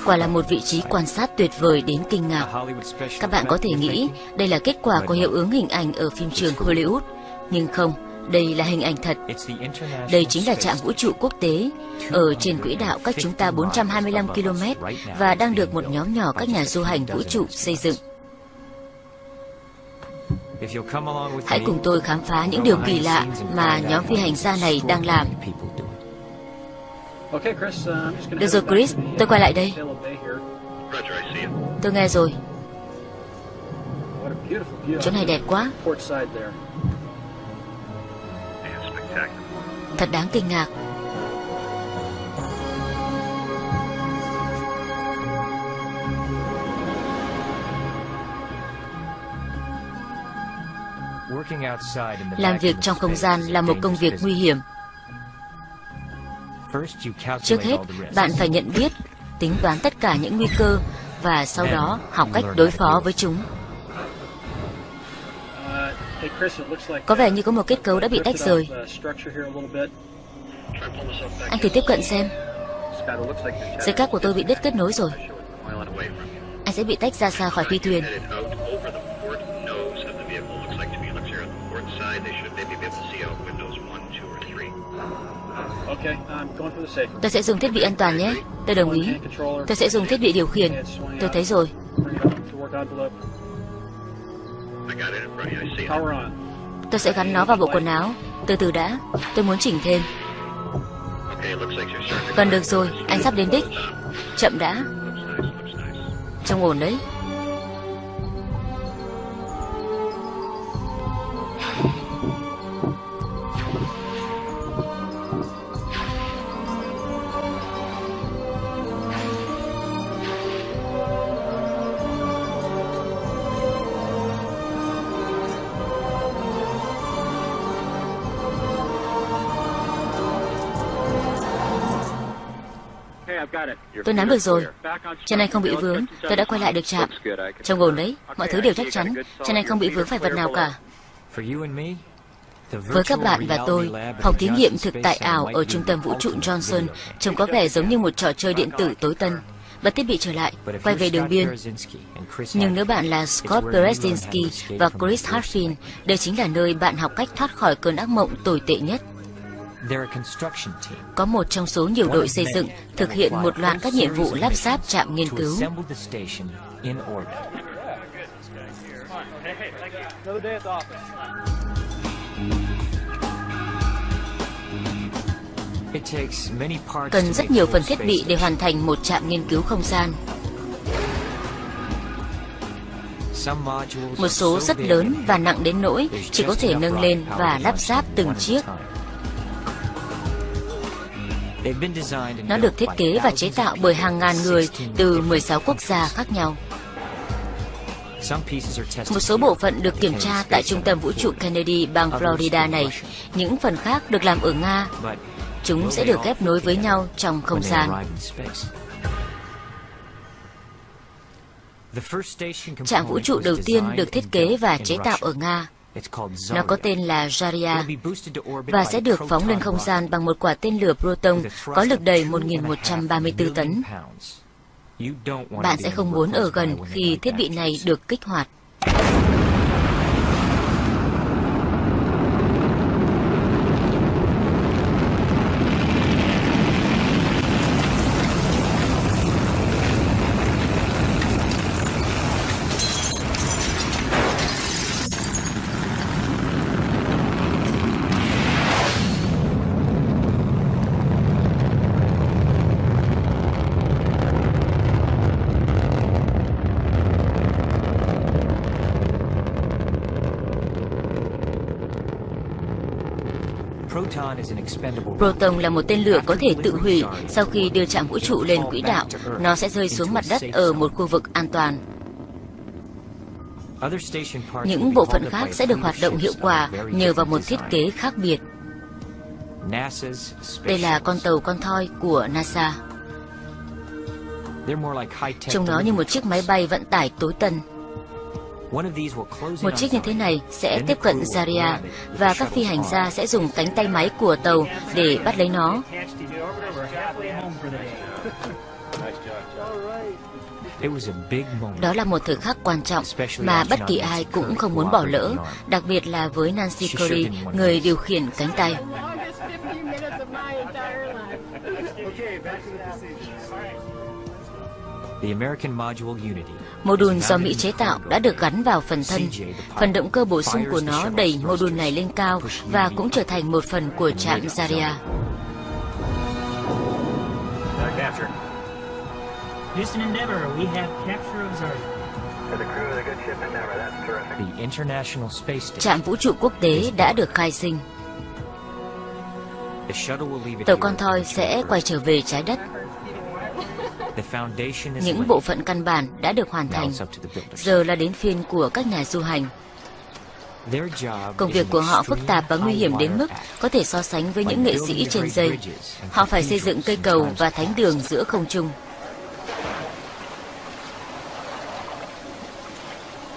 Quả là một vị trí quan sát tuyệt vời đến kinh ngạc. Các bạn có thể nghĩ đây là kết quả của hiệu ứng hình ảnh ở phim trường Hollywood, nhưng không, đây là hình ảnh thật. Đây chính là trạm vũ trụ quốc tế, ở trên quỹ đạo cách chúng ta 425 km và đang được một nhóm nhỏ các nhà du hành vũ trụ xây dựng. Hãy cùng tôi khám phá những điều kỳ lạ mà nhóm phi hành gia này đang làm. Được rồi Chris, tôi quay lại đây. Tôi nghe rồi. Chỗ này đẹp quá. Thật đáng kinh ngạc. Làm việc trong không gian là một công việc nguy hiểm. Trước hết, bạn phải nhận biết, tính toán tất cả những nguy cơ và sau đó học cách đối phó với chúng. Có vẻ như có một kết cấu đã bị tách rời. Anh thử tiếp cận xem. Dây cáp của tôi bị đứt kết nối rồi. Anh sẽ bị tách ra xa khỏi phi thuyền. Tôi sẽ dùng thiết bị an toàn nhé. Tôi đồng ý. Tôi sẽ dùng thiết bị điều khiển. Tôi thấy rồi. Tôi sẽ gắn nó vào bộ quần áo. Từ từ đã. Tôi muốn chỉnh thêm. Vâng, được rồi. Anh sắp đến đích. Chậm đã. Trông ổn đấy. Tôi nắm được rồi. Chân anh không bị vướng. Tôi đã quay lại được trạm. Trông ổn đấy. Mọi thứ đều chắc chắn. Chân anh không bị vướng phải vật nào cả. Với các bạn và tôi, phòng thí nghiệm thực tại ảo ở trung tâm vũ trụ Johnson trông có vẻ giống như một trò chơi điện tử tối tân. Bật thiết bị trở lại, quay về đường biên. Nhưng nếu bạn là Scott Berezinski và Chris Hadfield, đây chính là nơi bạn học cách thoát khỏi cơn ác mộng tồi tệ nhất. Có một trong số nhiều đội xây dựng thực hiện một loạt các nhiệm vụ lắp ráp trạm nghiên cứu. Cần rất nhiều phần thiết bị để hoàn thành một trạm nghiên cứu không gian. Một số rất lớn và nặng đến nỗi chỉ có thể nâng lên và lắp ráp từng chiếc. Nó được thiết kế và chế tạo bởi hàng ngàn người từ 16 quốc gia khác nhau. Một số bộ phận được kiểm tra tại trung tâm vũ trụ Kennedy bang Florida này, những phần khác được làm ở Nga. Chúng sẽ được ghép nối với nhau trong không gian. Trạm vũ trụ đầu tiên được thiết kế và chế tạo ở Nga. Nó có tên là Zarya và sẽ được phóng lên không gian bằng một quả tên lửa proton có lực đẩy 1.134 tấn. Bạn sẽ không muốn ở gần khi thiết bị này được kích hoạt. Proton là một tên lửa có thể tự hủy. Sau khi đưa trạm vũ trụ lên quỹ đạo, nó sẽ rơi xuống mặt đất ở một khu vực an toàn. Những bộ phận khác sẽ được hoạt động hiệu quả nhờ vào một thiết kế khác biệt. Đây là con tàu con thoi của NASA. Trông nó như một chiếc máy bay vận tải tối tân. Một chiếc như thế này sẽ tiếp cận Zarya và các phi hành gia sẽ dùng cánh tay máy của tàu để bắt lấy nó. Đó là một thời khắc quan trọng mà bất kỳ ai cũng không muốn bỏ lỡ, đặc biệt là với Nancy Curry, người điều khiển cánh tay. Mô đun do Mỹ chế tạo đã được gắn vào phần thân. Phần động cơ bổ sung của nó đẩy mô đun này lên cao và cũng trở thành một phần của trạm Zarya. Houston Endeavour, we have capture of Zarya. Trạm vũ trụ quốc tế đã được khai sinh. Tàu con thoi sẽ quay trở về trái đất. Những bộ phận căn bản đã được hoàn thành. Giờ là đến phiên của các nhà du hành. Công việc của họ phức tạp và nguy hiểm đến mức có thể so sánh với những nghệ sĩ trên dây. Họ phải xây dựng cây cầu và thánh đường giữa không trung.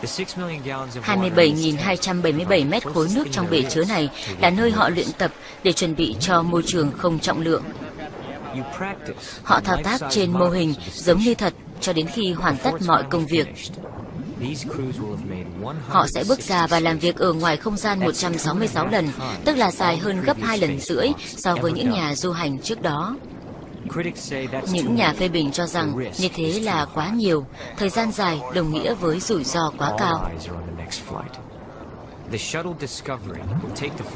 27.277 mét khối nước trong bể chứa này là nơi họ luyện tập để chuẩn bị cho môi trường không trọng lượng. Họ thao tác trên mô hình giống như thật cho đến khi hoàn tất mọi công việc. Họ sẽ bước ra và làm việc ở ngoài không gian 166 lần, tức là dài hơn gấp 2 lần rưỡi so với những nhà du hành trước đó. Những nhà phê bình cho rằng như thế là quá nhiều, thời gian dài đồng nghĩa với rủi ro quá cao.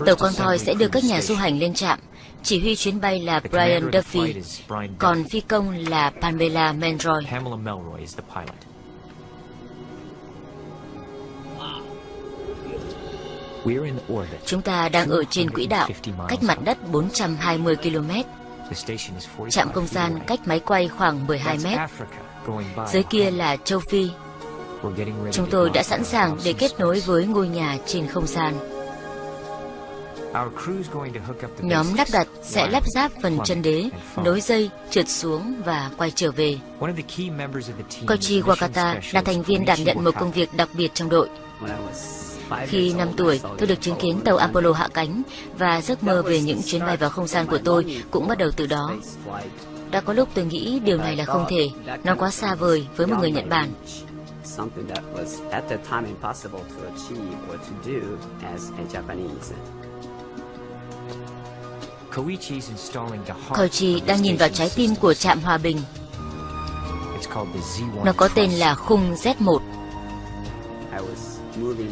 Tàu con thoi sẽ đưa các nhà du hành lên trạm. Chỉ huy chuyến bay là Brian Duffy, còn phi công là Pamela Melroy. Chúng ta đang ở trên quỹ đạo, cách mặt đất 420 km. Trạm không gian cách máy quay khoảng 12 mét. Dưới kia là châu Phi. Chúng tôi đã sẵn sàng để kết nối với ngôi nhà trên không gian. Nhóm lắp đặt sẽ lắp ráp phần chân đế, nối dây, trượt xuống và quay trở về. Koichi Wakata là thành viên đảm nhận một công việc đặc biệt trong đội. Khi 5 tuổi, tôi được chứng kiến tàu Apollo hạ cánh và giấc mơ về những chuyến bay vào không gian của tôi cũng bắt đầu từ đó. Đã có lúc tôi nghĩ điều này là không thể, nó quá xa vời với một người Nhật Bản. Koichi đang nhìn vào trái tim của trạm hòa bình. Nó có tên là khung Z1.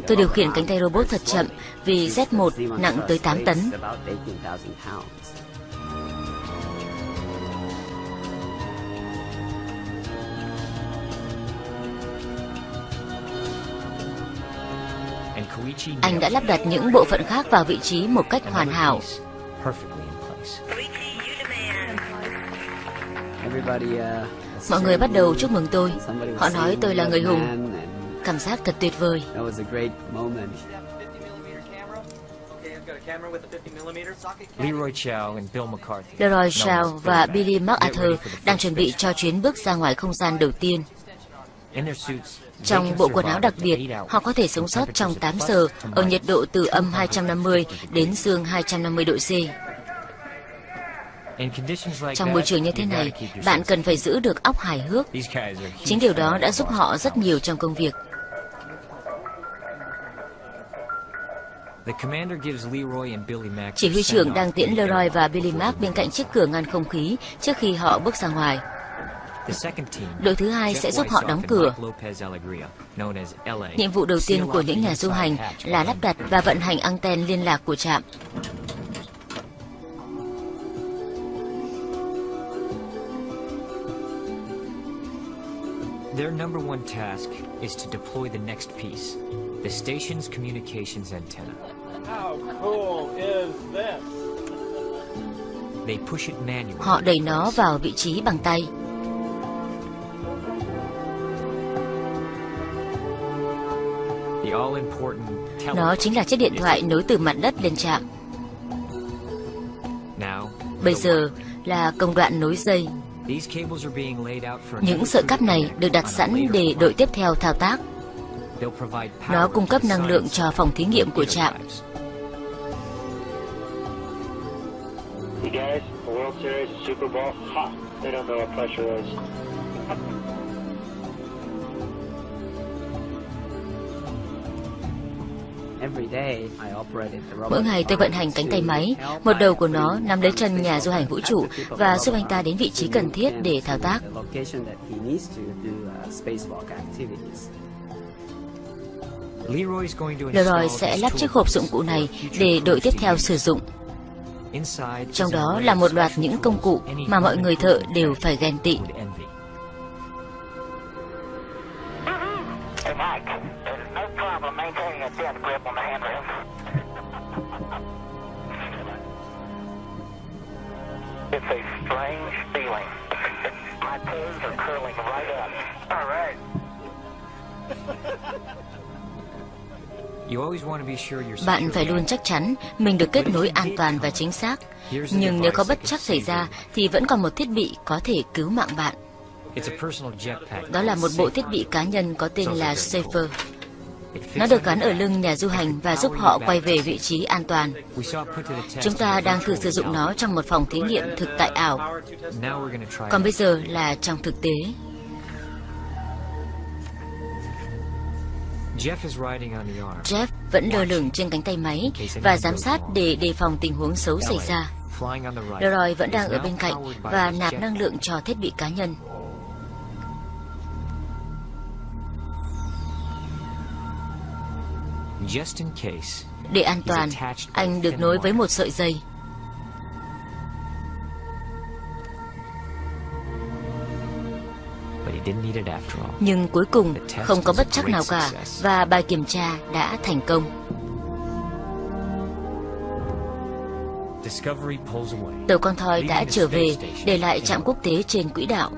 Tôi điều khiển cánh tay robot thật chậm vì Z1 nặng tới 8 tấn. Anh đã lắp đặt những bộ phận khác vào vị trí một cách hoàn hảo. Mọi người bắt đầu chúc mừng tôi. Họ nói tôi là người hùng. Cảm giác thật tuyệt vời. Leroy Chiao và Billy MacArthur đang chuẩn bị cho chuyến bước ra ngoài không gian đầu tiên. Trong bộ quần áo đặc biệt, họ có thể sống sót trong 8 giờ ở nhiệt độ từ âm 250 đến dương 250 độ C. Trong môi trường như thế này, bạn cần phải giữ được óc hài hước. Chính điều đó đã giúp họ rất nhiều trong công việc. Chỉ huy trưởng đang tiễn Leroy và Billy Mac bên cạnh chiếc cửa ngăn không khí trước khi họ bước ra ngoài. Đội thứ hai sẽ giúp họ đóng cửa. Nhiệm vụ đầu tiên của những nhà du hành là lắp đặt và vận hành anten liên lạc của trạm. Their number one task is to deploy the next piece, the station's communications antenna. How cool is this? They push it manually. Họ đẩy nó vào vị trí bằng tay. The all-important Nó chính là chiếc điện thoại nối từ mặt đất lên trạm. Bây giờ là công đoạn nối dây. Những sợi cáp này được đặt sẵn để đội tiếp theo thao tác. Nó cung cấp năng lượng cho phòng thí nghiệm của trạm. World Series, a Super Bowl. Ha! They don't know what pressure is. Mỗi ngày tôi vận hành cánh tay máy, một đầu của nó nắm lấy chân nhà du hành vũ trụ và giúp anh ta đến vị trí cần thiết để thao tác. Leroy sẽ lắp chiếc hộp dụng cụ này để đội tiếp theo sử dụng. Trong đó là một loạt những công cụ mà mọi người thợ đều phải ghen tị. It's a strange feeling. My toes are curling right up. All right. Bạn phải luôn chắc chắn mình được kết nối an toàn và chính xác. Nhưng nếu có bất trắc xảy ra thì vẫn còn một thiết bị có thể cứu mạng bạn. Đó là một bộ thiết bị cá nhân có tên là Safer. Nó được gắn ở lưng nhà du hành và giúp họ quay về vị trí an toàn. Chúng ta đang thử sử dụng nó trong một phòng thí nghiệm thực tại ảo. Còn bây giờ là trong thực tế. Jeff vẫn lơ lửng trên cánh tay máy và giám sát để đề phòng tình huống xấu xảy ra. Leroy vẫn đang ở bên cạnh và nạp năng lượng cho thiết bị cá nhân. Để an toàn, anh được nối với một sợi dây. Nhưng cuối cùng không có bất trắc nào cả và bài kiểm tra đã thành công. Tàu con thoi đã trở về, để lại trạm quốc tế trên quỹ đạo.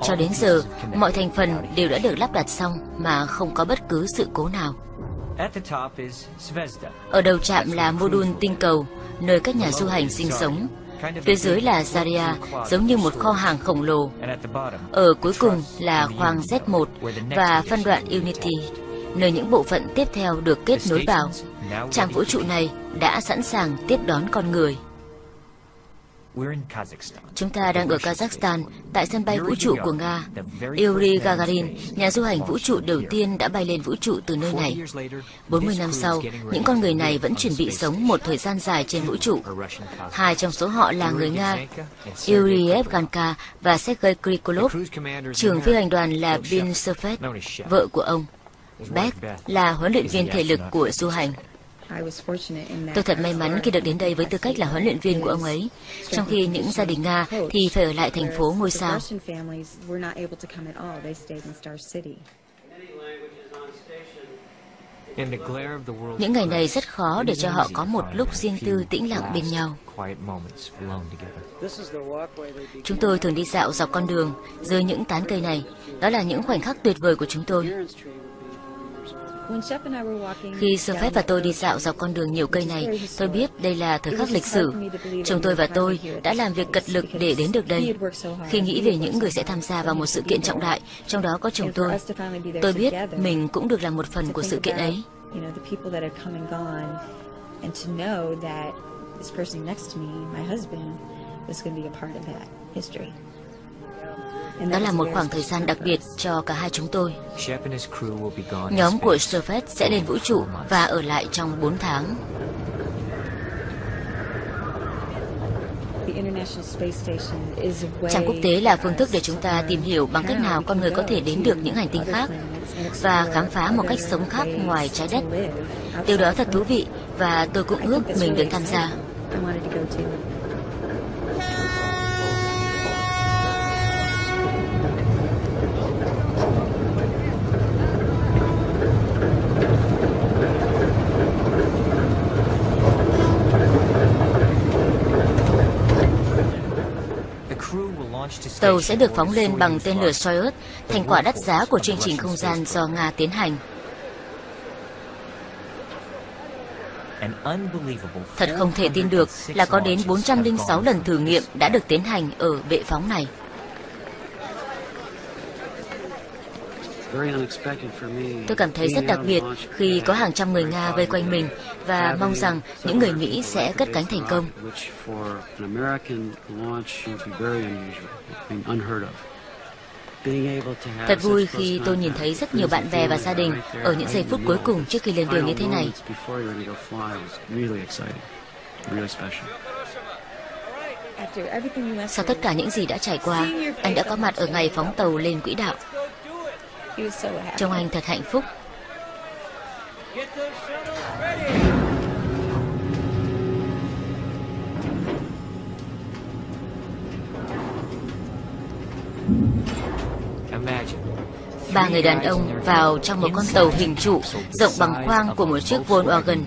Cho đến giờ, mọi thành phần đều đã được lắp đặt xong mà không có bất cứ sự cố nào. Ở đầu trạm là mô đun tinh cầu, nơi các nhà du hành sinh sống. Phía dưới là Zarya, giống như một kho hàng khổng lồ. Ở cuối cùng là khoang Z1 và phân đoạn Unity, nơi những bộ phận tiếp theo được kết nối vào. Trạm vũ trụ này đã sẵn sàng tiếp đón con người. Chúng ta đang ở Kazakhstan, tại sân bay vũ trụ của Nga. Yuri Gagarin, nhà du hành vũ trụ đầu tiên đã bay lên vũ trụ từ nơi này. 40 năm sau, những con người này vẫn chuẩn bị sống một thời gian dài trên vũ trụ. Hai trong số họ là người Nga, Yuri Evganka và Sergei Krikolov. Trưởng phi hành đoàn là Bin Sofet, vợ của ông. Beth là huấn luyện viên thể lực của du hành. Tôi thật may mắn khi được đến đây với tư cách là huấn luyện viên của ông ấy, trong khi những gia đình Nga thì phải ở lại thành phố ngôi sao. Những ngày này rất khó để cho họ có một lúc riêng tư tĩnh lặng bên nhau. Chúng tôi thường đi dạo dọc con đường dưới những tán cây này. Đó là những khoảnh khắc tuyệt vời của chúng tôi. Khi Sofet và tôi đi dạo dọc con đường nhiều cây này, tôi biết đây là thời khắc lịch sử. Chồng tôi và tôi đã làm việc cật lực để đến được đây. Khi nghĩ về những người sẽ tham gia vào một sự kiện trọng đại, trong đó có chồng tôi biết mình cũng được làm một phần của sự kiện ấy. Đó là một khoảng thời gian đặc biệt cho cả hai chúng tôi. Nhóm của Sofet sẽ lên vũ trụ và ở lại trong 4 tháng. Trạm quốc tế là phương thức để chúng ta tìm hiểu bằng cách nào con người có thể đến được những hành tinh khác và khám phá một cách sống khác ngoài trái đất. Điều đó thật thú vị và tôi cũng ước mình được tham gia. Tàu sẽ được phóng lên bằng tên lửa Soyuz, thành quả đắt giá của chương trình không gian do Nga tiến hành. Thật không thể tin được là có đến 406 lần thử nghiệm đã được tiến hành ở bệ phóng này. Tôi cảm thấy rất đặc biệt khi có hàng trăm người Nga vây quanh mình và mong rằng những người Mỹ sẽ cất cánh thành công. Thật vui khi tôi nhìn thấy rất nhiều bạn bè và gia đình ở những giây phút cuối cùng trước khi lên đường như thế này. Sau tất cả những gì đã trải qua, anh đã có mặt ở ngày phóng tàu lên quỹ đạo. Trông anh thật hạnh phúc. Ba người đàn ông vào trong một con tàu hình trụ rộng bằng khoang của một chiếc Volkswagen.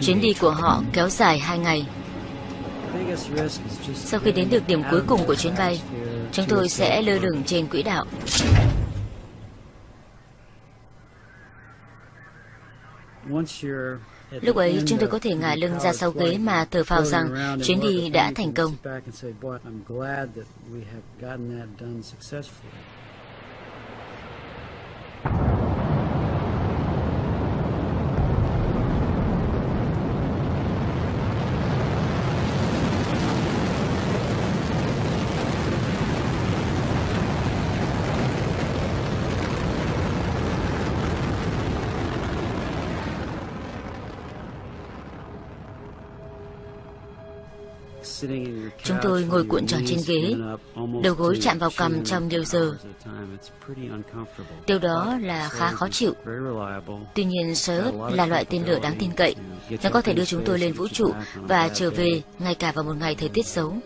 Chuyến đi của họ kéo dài 2 ngày. Sau khi đến được điểm cuối cùng của chuyến bay, chúng tôi sẽ lơ lửng trên quỹ đạo. Lúc ấy chúng tôi có thể ngả lưng ra sau ghế mà thở phào rằng chuyến đi đã thành công. Chúng tôi ngồi cuộn tròn trên ghế, đầu gối chạm vào cằm trong nhiều giờ. Điều đó là khá khó chịu. Tuy nhiên, Soyuz là loại tên lửa đáng tin cậy. Nó có thể đưa chúng tôi lên vũ trụ và trở về ngay cả vào một ngày thời tiết xấu.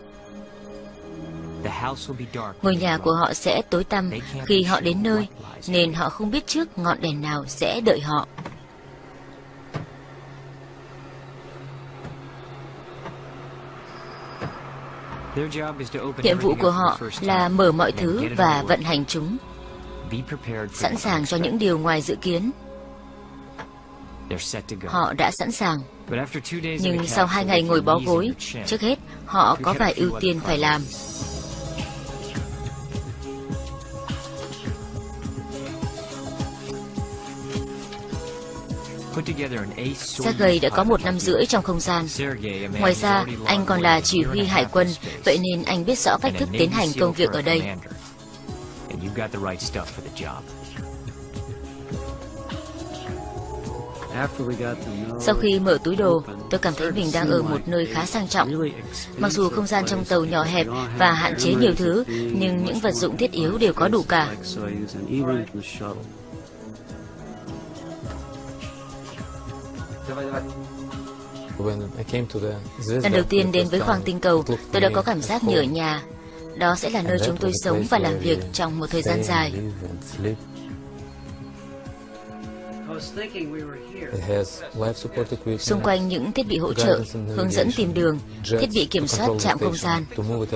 Ngôi nhà của họ sẽ tối tăm khi họ đến nơi, nên họ không biết trước ngọn đèn nào sẽ đợi họ. Nhiệm vụ của họ là mở mọi thứ và vận hành chúng, sẵn sàng cho những điều ngoài dự kiến. Họ đã sẵn sàng, nhưng sau 2 ngày ngồi bó gối, trước hết họ có vài ưu tiên phải làm. Sergei đã có 1 năm rưỡi trong không gian. Ngoài ra, anh còn là chỉ huy hải quân, vậy nên anh biết rõ cách thức tiến hành công việc ở đây. Sau khi mở túi đồ, tôi cảm thấy mình đang ở một nơi khá sang trọng. Mặc dù không gian trong tàu nhỏ hẹp và hạn chế nhiều thứ, nhưng những vật dụng thiết yếu đều có đủ cả. Lần đầu tiên đến với khoang tinh cầu, tôi đã có cảm giác như ở nhà. Đó sẽ là nơi chúng tôi sống và làm việc trong một thời gian dài. Xung quanh những thiết bị hỗ trợ, hướng dẫn tìm đường, thiết bị kiểm soát trạm không gian.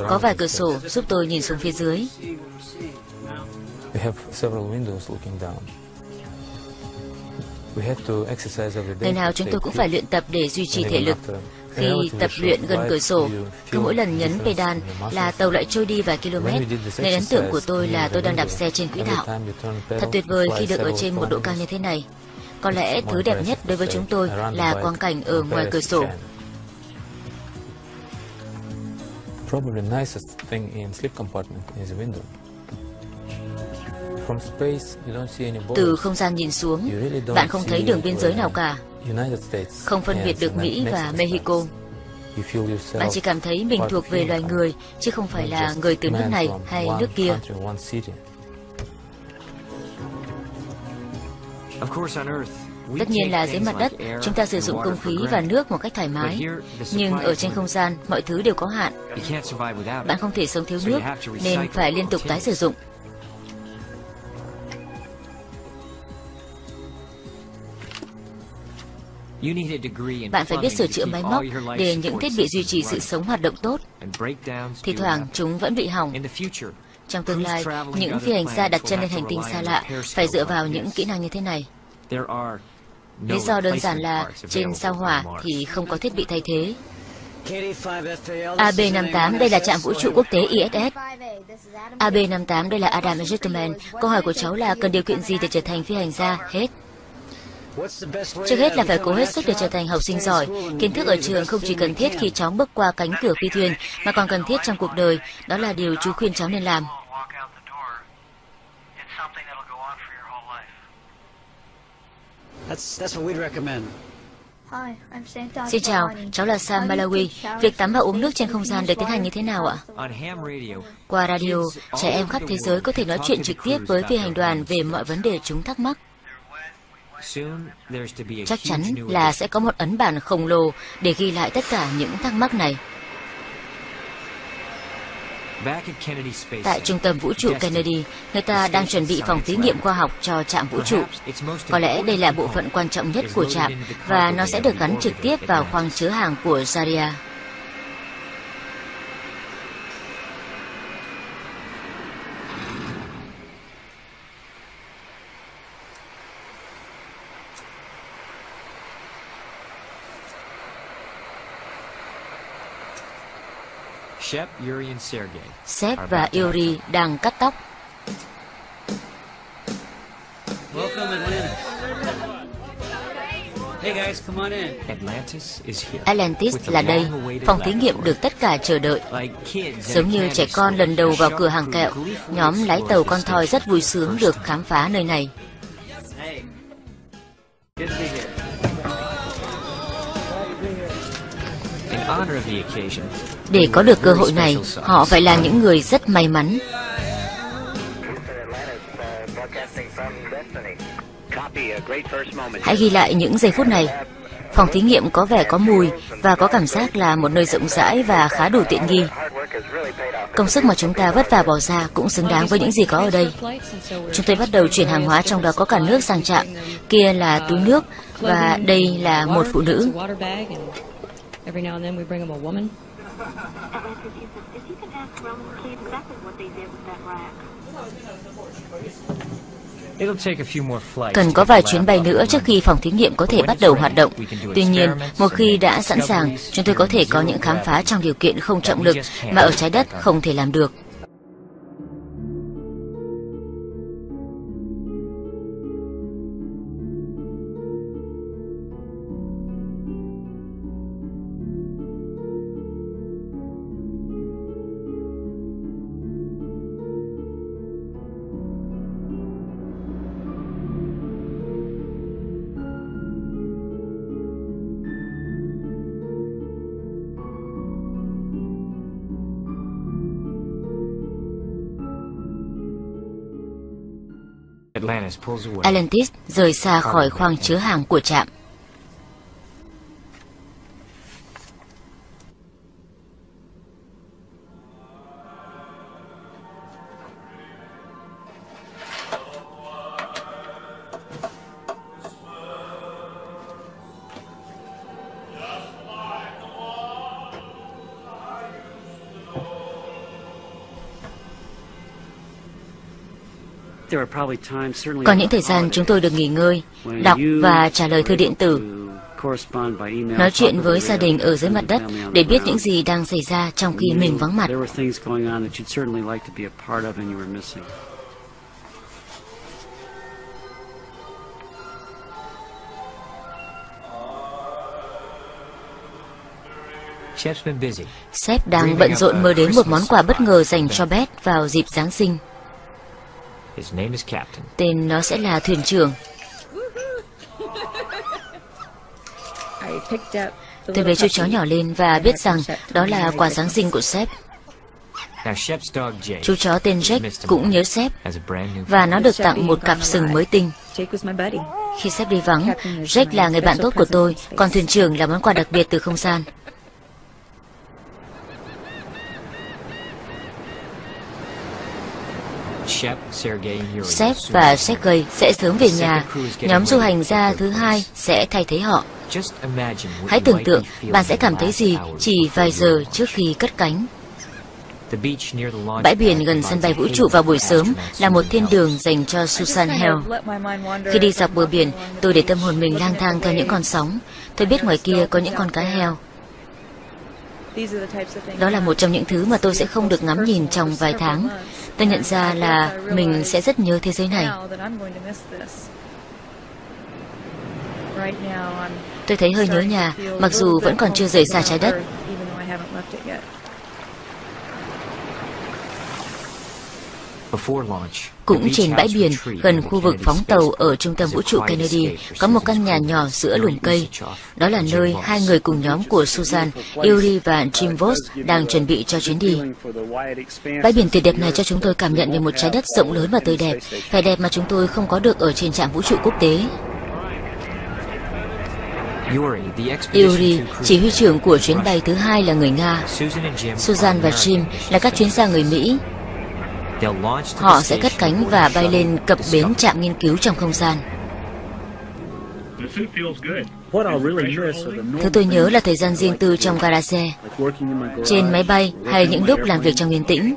Có vài cửa sổ giúp tôi nhìn xuống phía dưới. Ngày nào chúng tôi cũng phải luyện tập để duy trì thể lực. Khi tập luyện gần cửa sổ, cứ mỗi lần nhấn pedal là tàu lại trôi đi vài km, nên ấn tượng của tôi là tôi đang đạp xe trên quỹ đạo. Thật tuyệt vời khi được ở trên một độ cao như thế này. Có lẽ thứ đẹp nhất đối với chúng tôi là quang cảnh ở ngoài cửa sổ. Từ không gian nhìn xuống, bạn không thấy đường biên giới nào cả. Không phân biệt được Mỹ và Mexico. Bạn chỉ cảm thấy mình thuộc về loài người, chứ không phải là người từ nước này hay nước kia. Tất nhiên là dưới mặt đất, chúng ta sử dụng không khí và nước một cách thoải mái. Nhưng ở trên không gian, mọi thứ đều có hạn. Bạn không thể sống thiếu nước, nên phải liên tục tái sử dụng. Bạn phải biết sửa chữa máy móc để những thiết bị duy trì sự sống hoạt động tốt. Thì thoảng chúng vẫn bị hỏng. Trong tương lai, những phi hành gia đặt chân lên hành tinh xa lạ phải dựa vào những kỹ năng như thế này. Lý do đơn giản là trên sao Hỏa thì không có thiết bị thay thế. AB-58, đây là trạm vũ trụ quốc tế ISS. AB-58, đây là Adam Gentleman. Câu hỏi của cháu là cần điều kiện gì để trở thành phi hành gia? Hết. Trước hết là phải cố hết sức để trở thành học sinh giỏi. Kiến thức ở trường không chỉ cần thiết khi cháu bước qua cánh cửa phi thuyền, mà còn cần thiết trong cuộc đời. Đó là điều chú khuyên cháu nên làm. Xin chào, cháu là Sam Malawi. Việc tắm và uống nước trên không gian được tiến hành như thế nào ạ? Qua radio, trẻ em khắp thế giới có thể nói chuyện trực tiếp với phi hành đoàn về mọi vấn đề chúng thắc mắc. Chắc chắn là sẽ có một ấn bản khổng lồ để ghi lại tất cả những thắc mắc này. Tại trung tâm vũ trụ Kennedy, người ta đang chuẩn bị phòng thí nghiệm khoa học cho trạm vũ trụ. Có lẽ đây là bộ phận quan trọng nhất của trạm, và nó sẽ được gắn trực tiếp vào khoang chứa hàng của Zarya. Sep và Yuri đang cắt tóc. Atlantis là đây. Phòng thí nghiệm được tất cả chờ đợi. Giống như trẻ con lần đầu vào cửa hàng kẹo, nhóm lái tàu con thoi rất vui sướng được khám phá nơi này. Để có được cơ hội này, họ phải là những người rất may mắn. Hãy ghi lại những giây phút này. Phòng thí nghiệm có vẻ có mùi và có cảm giác là một nơi rộng rãi và khá đủ tiện nghi. Công sức mà chúng ta vất vả bỏ ra cũng xứng đáng với những gì có ở đây. Chúng tôi bắt đầu chuyển hàng hóa, trong đó có cả nước sang trạm. Kia là túi nước và đây là một phụ nữ. Every now and then we bring them a woman. Cần có vài chuyến bay nữa trước khi phòng thí nghiệm có thể bắt đầu hoạt động. Tuy nhiên, một khi đã sẵn sàng, chúng tôi có thể có những khám phá trong điều kiện không trọng lực mà ở trái đất không thể làm được. Atlantis rời xa khỏi khoang chứa hàng của trạm. Có những thời gian chúng tôi được nghỉ ngơi, đọc và trả lời thư điện tử, nói chuyện với gia đình ở dưới mặt đất để biết những gì đang xảy ra trong khi mình vắng mặt. Sep đang bận rộn mơ đến một món quà bất ngờ dành cho Beth vào dịp Giáng sinh. Tên nó sẽ là thuyền trưởng. Tôi bế chú chó nhỏ lên và biết rằng đó là quà Giáng sinh của Sep. Chú chó tên Jack cũng nhớ Sep và nó được tặng một cặp sừng mới tinh. Khi Sep đi vắng, Jack là người bạn tốt của tôi, còn thuyền trưởng là món quà đặc biệt từ không gian. Sep và Sergei sẽ sớm về nhà. Nhóm du hành gia thứ hai sẽ thay thế họ. Hãy tưởng tượng bạn sẽ cảm thấy gì chỉ vài giờ trước khi cất cánh. Bãi biển gần sân bay vũ trụ vào buổi sớm là một thiên đường dành cho Susan Hale. Khi đi dọc bờ biển, tôi để tâm hồn mình lang thang theo những con sóng. Tôi biết ngoài kia có những con cá heo. Đó là một trong những thứ mà tôi sẽ không được ngắm nhìn trong vài tháng. Tôi nhận ra là mình sẽ rất nhớ thế giới này. Tôi thấy hơi nhớ nhà, mặc dù vẫn còn chưa rời xa trái đất. Cũng trên bãi biển, gần khu vực phóng tàu ở trung tâm vũ trụ Kennedy, có một căn nhà nhỏ giữa lùm cây. Đó là nơi hai người cùng nhóm của Susan, Yuri và Jim Voss đang chuẩn bị cho chuyến đi. Bãi biển tuyệt đẹp này cho chúng tôi cảm nhận về một trái đất rộng lớn và tươi đẹp, vẻ đẹp mà chúng tôi không có được ở trên trạm vũ trụ quốc tế. Yuri, chỉ huy trưởng của chuyến bay thứ hai, là người Nga. Susan và Jim là các chuyên gia người Mỹ. Họ sẽ cất cánh và bay lên cập bến trạm nghiên cứu trong không gian. Thứ tôi nhớ là thời gian riêng tư trong garage, trên máy bay hay những lúc làm việc trong yên tĩnh.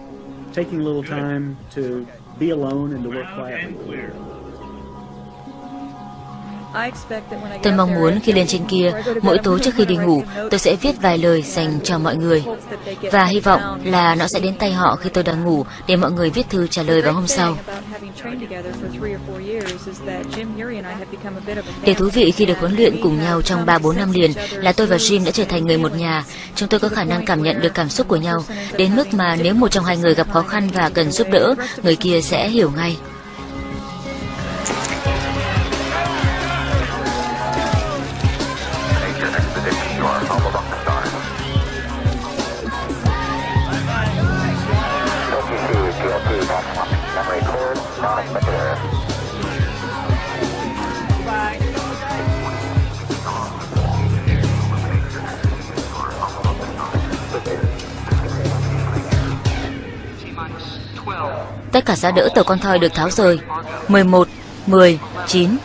Tôi mong muốn khi lên trên kia, mỗi tối trước khi đi ngủ, tôi sẽ viết vài lời dành cho mọi người. Và hy vọng là nó sẽ đến tay họ khi tôi đang ngủ, để mọi người viết thư trả lời vào hôm sau. Điều thú vị khi được huấn luyện cùng nhau trong 3-4 năm liền là tôi và Jim đã trở thành người một nhà. Chúng tôi có khả năng cảm nhận được cảm xúc của nhau, đến mức mà nếu một trong hai người gặp khó khăn và cần giúp đỡ, người kia sẽ hiểu ngay. Tất cả giá đỡ tàu con thoi được tháo rời. 11, 10, 9.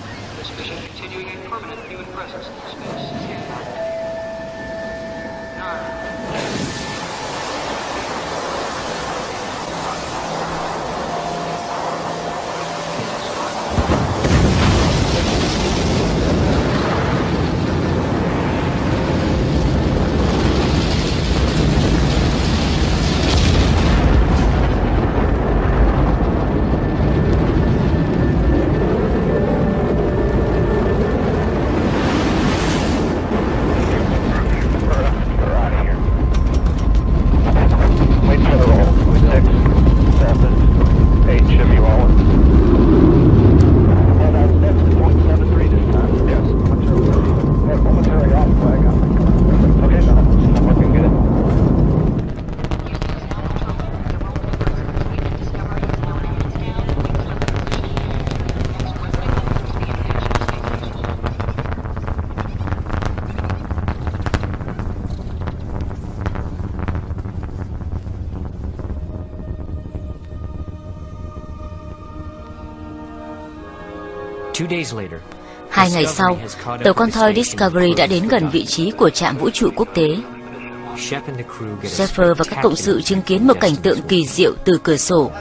Hai ngày sau, tàu con thoi Discovery đã đến gần vị trí của trạm vũ trụ quốc tế. Shepard và các cộng sự chứng kiến một cảnh tượng kỳ diệu từ cửa sổ.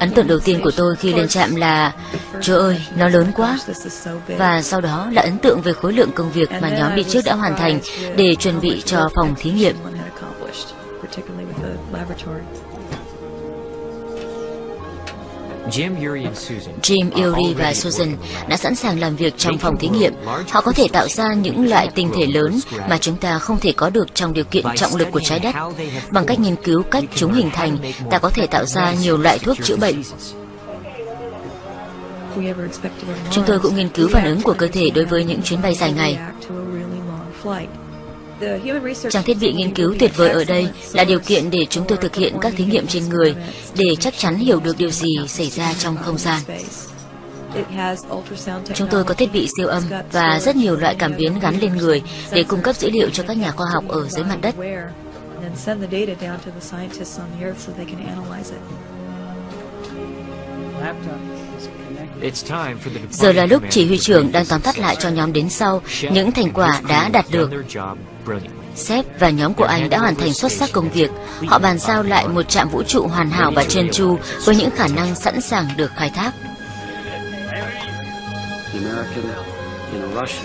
Ấn tượng đầu tiên của tôi khi lên trạm là trời ơi, nó lớn quá. Và sau đó là ấn tượng về khối lượng công việc mà nhóm đi trước đã hoàn thành để chuẩn bị cho phòng thí nghiệm. Jim, Yuri và Susan đã sẵn sàng làm việc trong phòng thí nghiệm. Họ có thể tạo ra những loại tinh thể lớn mà chúng ta không thể có được trong điều kiện trọng lực của trái đất. Bằng cách nghiên cứu cách chúng hình thành, ta có thể tạo ra nhiều loại thuốc chữa bệnh. Chúng tôi cũng nghiên cứu phản ứng của cơ thể đối với những chuyến bay dài ngày. Trang thiết bị nghiên cứu tuyệt vời ở đây là điều kiện để chúng tôi thực hiện các thí nghiệm trên người, để chắc chắn hiểu được điều gì xảy ra trong không gian. Chúng tôi có thiết bị siêu âm và rất nhiều loại cảm biến gắn lên người để cung cấp dữ liệu cho các nhà khoa học ở dưới mặt đất. Giờ là lúc chỉ huy trưởng đang tóm tắt lại cho nhóm đến sau những thành quả đã đạt được. Sếp và nhóm của anh đã hoàn thành xuất sắc công việc. Họ bàn giao lại một trạm vũ trụ hoàn hảo và trơn tru với những khả năng sẵn sàng được khai thác.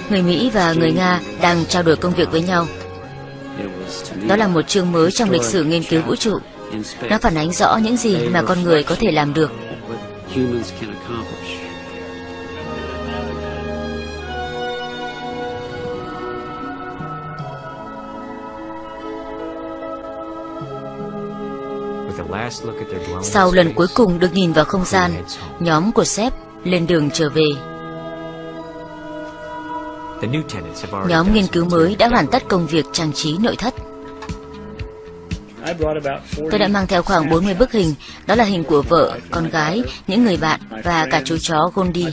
Người Mỹ và người Nga đang trao đổi công việc với nhau. Đó là một chương mới trong lịch sử nghiên cứu vũ trụ. Nó phản ánh rõ những gì mà con người có thể làm được. Sau lần cuối cùng được nhìn vào không gian, nhóm của Sếp lên đường trở về. Nhóm nghiên cứu mới đã hoàn tất công việc trang trí nội thất. Tôi đã mang theo khoảng 40 bức hình. Đó là hình của vợ, con gái, những người bạn và cả chú chó Goldie.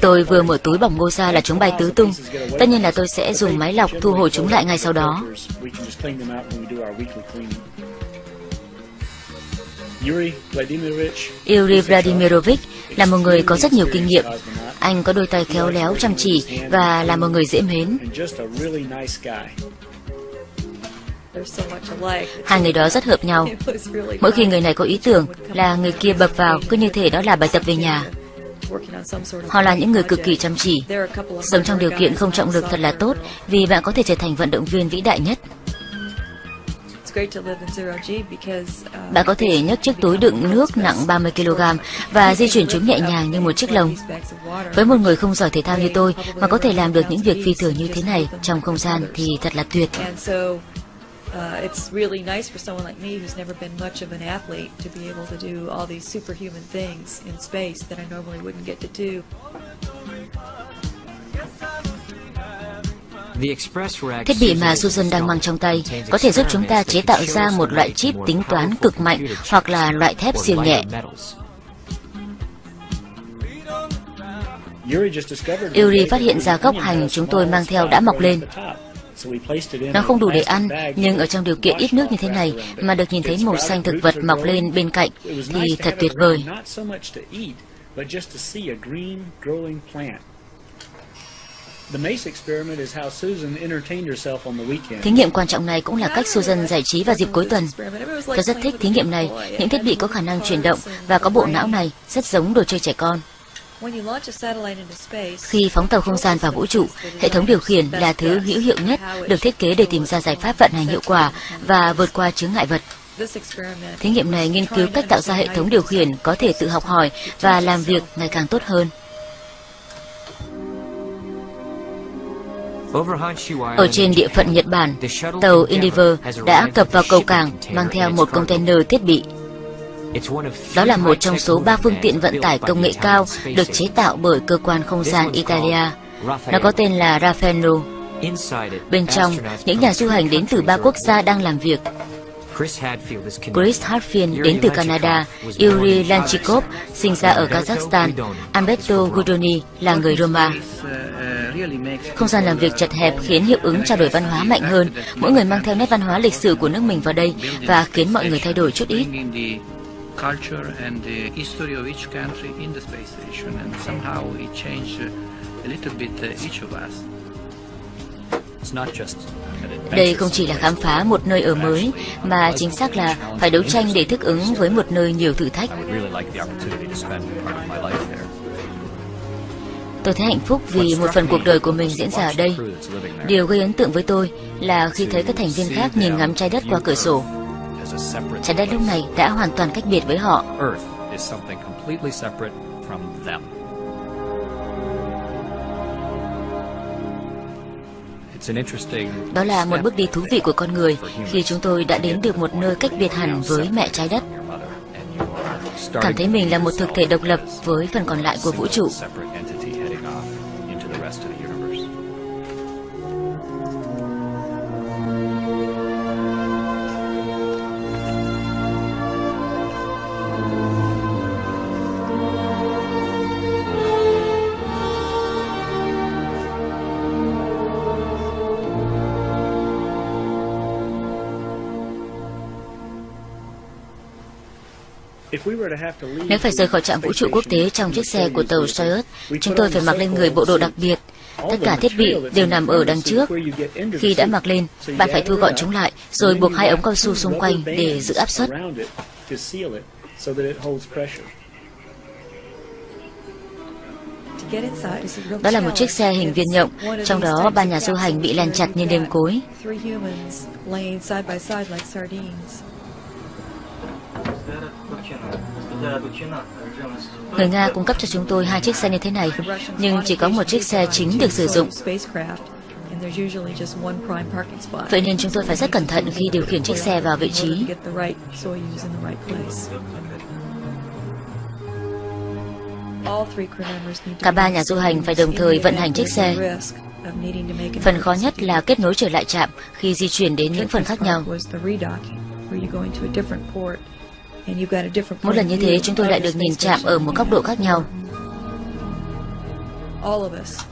Tôi vừa mở túi bỏng ngô ra là chúng bay tứ tung. Tất nhiên là tôi sẽ dùng máy lọc thu hồi chúng lại ngay sau đó. Yuri Vladimirovich là một người có rất nhiều kinh nghiệm. Anh có đôi tay khéo léo chăm chỉ và là một người dễ mến. Hai người đó rất hợp nhau. Mỗi khi người này có ý tưởng là người kia bập vào, cứ như thể đó là bài tập về nhà. Họ là những người cực kỳ chăm chỉ. Sống trong điều kiện không trọng lực thật là tốt, vì bạn có thể trở thành vận động viên vĩ đại nhất. Bạn có thể nhấc chiếc túi đựng nước nặng 30 kg và di chuyển chúng nhẹ nhàng như một chiếc lồng. Với một người không giỏi thể thao như tôi mà có thể làm được những việc phi thường như thế này trong không gian thì thật là tuyệt. It's really nice for someone like me who's never been much of an athlete to be able to do all these superhuman things in space that I normally wouldn't get to do. Thiết bị mà Susan đang mang trong tay có thể giúp chúng ta chế tạo ra một loại chip tính toán cực mạnh hoặc là loại thép siêu nhẹ. Yuri phát hiện ra gốc hành chúng tôi mang theo đã mọc lên. Nó không đủ để ăn, nhưng ở trong điều kiện ít nước như thế này mà được nhìn thấy màu xanh thực vật mọc lên bên cạnh thì thật tuyệt vời. Thí nghiệm quan trọng này cũng là cách Susan giải trí vào dịp cuối tuần. Tôi rất thích thí nghiệm này, những thiết bị có khả năng chuyển động và có bộ não này rất giống đồ chơi trẻ con. Khi phóng tàu không gian vào vũ trụ, hệ thống điều khiển là thứ hữu hiệu nhất được thiết kế để tìm ra giải pháp vận hành hiệu quả và vượt qua chướng ngại vật. Thí nghiệm này nghiên cứu cách tạo ra hệ thống điều khiển có thể tự học hỏi và làm việc ngày càng tốt hơn. Ở trên địa phận Nhật Bản, tàu Endeavour đã cập vào cầu cảng mang theo một container thiết bị. Đó là một trong số 3 phương tiện vận tải công nghệ cao được chế tạo bởi cơ quan không gian Italia. Nó có tên là Raffaello. Bên trong, những nhà du hành đến từ 3 quốc gia đang làm việc. Chris Hadfield đến từ Canada, Yuri Lanchikov sinh ra ở Kazakhstan, Alberto Guidoni là người Roma. Không gian làm việc chật hẹp khiến hiệu ứng trao đổi văn hóa mạnh hơn. Mỗi người mang theo nét văn hóa lịch sử của nước mình vào đây và khiến mọi người thay đổi chút ít. Đây không chỉ là khám phá một nơi ở mới, mà chính xác là phải đấu tranh để thích ứng với một nơi nhiều thử thách. Tôi thấy hạnh phúc vì một phần cuộc đời của mình diễn ra ở đây. Điều gây ấn tượng với tôi là khi thấy các thành viên khác nhìn ngắm trái đất qua cửa sổ. Trái đất lúc này đã hoàn toàn cách biệt với họ. Đó là một bước đi thú vị của con người khi chúng tôi đã đến được một nơi cách biệt hẳn với mẹ trái đất. Cảm thấy mình là một thực thể độc lập với phần còn lại của vũ trụ. Nếu phải rời khỏi trạm vũ trụ quốc tế trong chiếc xe của tàu Soyuz, chúng tôi phải mặc lên người bộ đồ đặc biệt. Tất cả thiết bị đều nằm ở đằng trước. Khi đã mặc lên, bạn phải thu gọn chúng lại, rồi buộc 2 ống cao su xung quanh để giữ áp suất. Đó là một chiếc xe hình viên nhộng, trong đó 3 nhà du hành bị len chặt như đêm cối. Người Nga cung cấp cho chúng tôi 2 chiếc xe như thế này, nhưng chỉ có một chiếc xe chính được sử dụng. Vậy nên chúng tôi phải rất cẩn thận khi điều khiển chiếc xe vào vị trí. Cả 3 nhà du hành phải đồng thời vận hành chiếc xe. Phần khó nhất là kết nối trở lại trạm khi di chuyển đến những phần khác nhau. Mỗi lần như thế, chúng tôi lại được nhìn trạm ở một góc độ khác nhau.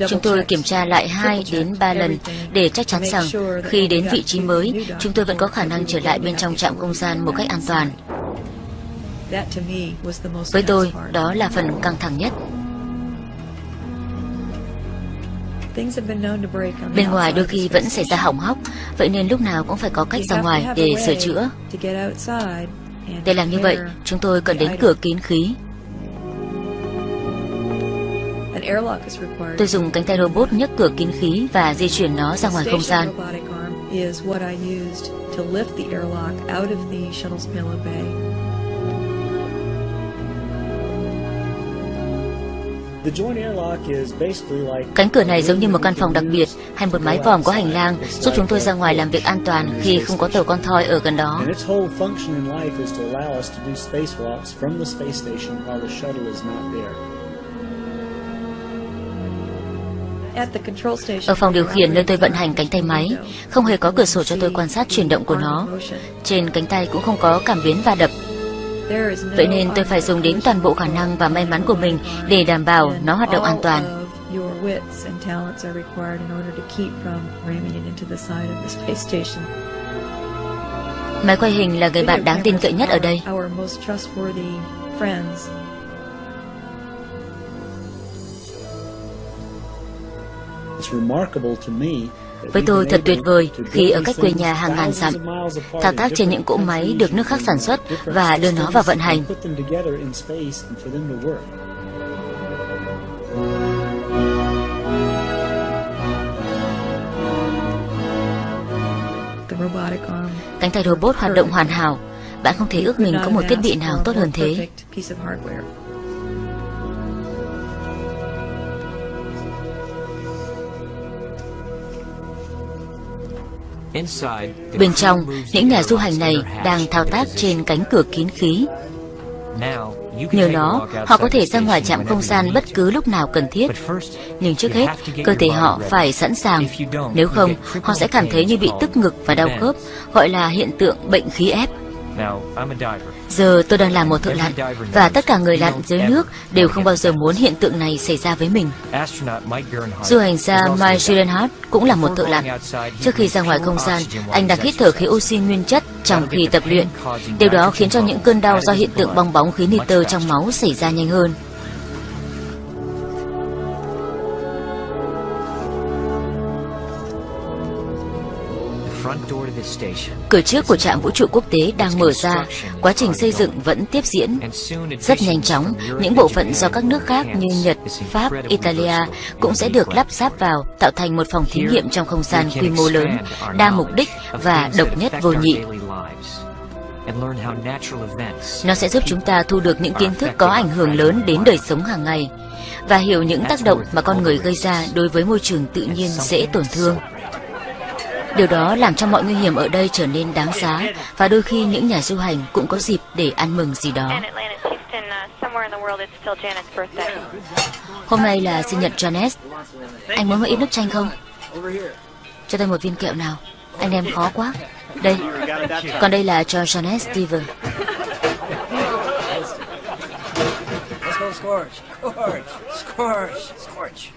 Chúng tôi kiểm tra lại 2 đến 3 lần để chắc chắn rằng khi đến vị trí mới, chúng tôi vẫn có khả năng trở lại bên trong trạm không gian một cách an toàn. Với tôi, đó là phần căng thẳng nhất. Bên ngoài đôi khi vẫn xảy ra hỏng hóc, vậy nên lúc nào cũng phải có cách ra ngoài để sửa chữa. Để làm như vậy, chúng tôi cần đến cửa kín khí. Tôi dùng cánh tay robot nhấc cửa kín khí và di chuyển nó ra ngoài không gian. Cánh cửa này giống như một căn phòng đặc biệt hay một mái vòm có hành lang, giúp chúng tôi ra ngoài làm việc an toàn khi không có tàu con thoi ở gần đó. Ở phòng điều khiển nơi tôi vận hành cánh tay máy, không hề có cửa sổ cho tôi quan sát chuyển động của nó. Trên cánh tay cũng không có cảm biến va đập. Vậy nên tôi phải dùng đến toàn bộ khả năng và may mắn của mình để đảm bảo nó hoạt động an toàn. Máy quay hình là người bạn đáng tin cậy nhất ở đây. Với tôi thật tuyệt vời khi ở cách quê nhà hàng ngàn dặm, thao tác trên những cỗ máy được nước khác sản xuất và đưa nó vào vận hành. Cánh tay robot hoạt động hoàn hảo. Bạn không thể ước mình có một thiết bị nào tốt hơn thế. Bên trong, những nhà du hành này đang thao tác trên cánh cửa kín khí. Nhờ nó, họ có thể ra ngoài trạm không gian bất cứ lúc nào cần thiết. Nhưng trước hết, cơ thể họ phải sẵn sàng. Nếu không, họ sẽ cảm thấy như bị tức ngực và đau khớp, gọi là hiện tượng bệnh khí ép. Giờ tôi đang là một thợ lặn, và tất cả người lặn dưới nước đều không bao giờ muốn hiện tượng này xảy ra với mình. Du hành gia Mike Gyllenhaal cũng là một thợ lặn. Trước khi ra ngoài không gian, anh đang hít thở khí oxy nguyên chất trong khi tập luyện. Điều đó khiến cho những cơn đau do hiện tượng bong bóng khí nitơ trong máu xảy ra nhanh hơn. Cửa trước của trạm vũ trụ quốc tế đang mở ra, quá trình xây dựng vẫn tiếp diễn. Rất nhanh chóng, những bộ phận do các nước khác như Nhật, Pháp, Italia cũng sẽ được lắp ráp vào, tạo thành một phòng thí nghiệm trong không gian quy mô lớn, đa mục đích và độc nhất vô nhị. Nó sẽ giúp chúng ta thu được những kiến thức có ảnh hưởng lớn đến đời sống hàng ngày và hiểu những tác động mà con người gây ra đối với môi trường tự nhiên dễ tổn thương. Điều đó làm cho mọi nguy hiểm ở đây trở nên đáng giá, và đôi khi những nhà du hành cũng có dịp để ăn mừng gì đó. Hôm nay là sinh nhật Janet. Anh muốn một ít nước chanh không? Cho tôi một viên kẹo nào. Anh em khó quá. Đây. Còn đây là cho Janet Stever. Let's go Scorch. Scorch. Scorch. Scorch.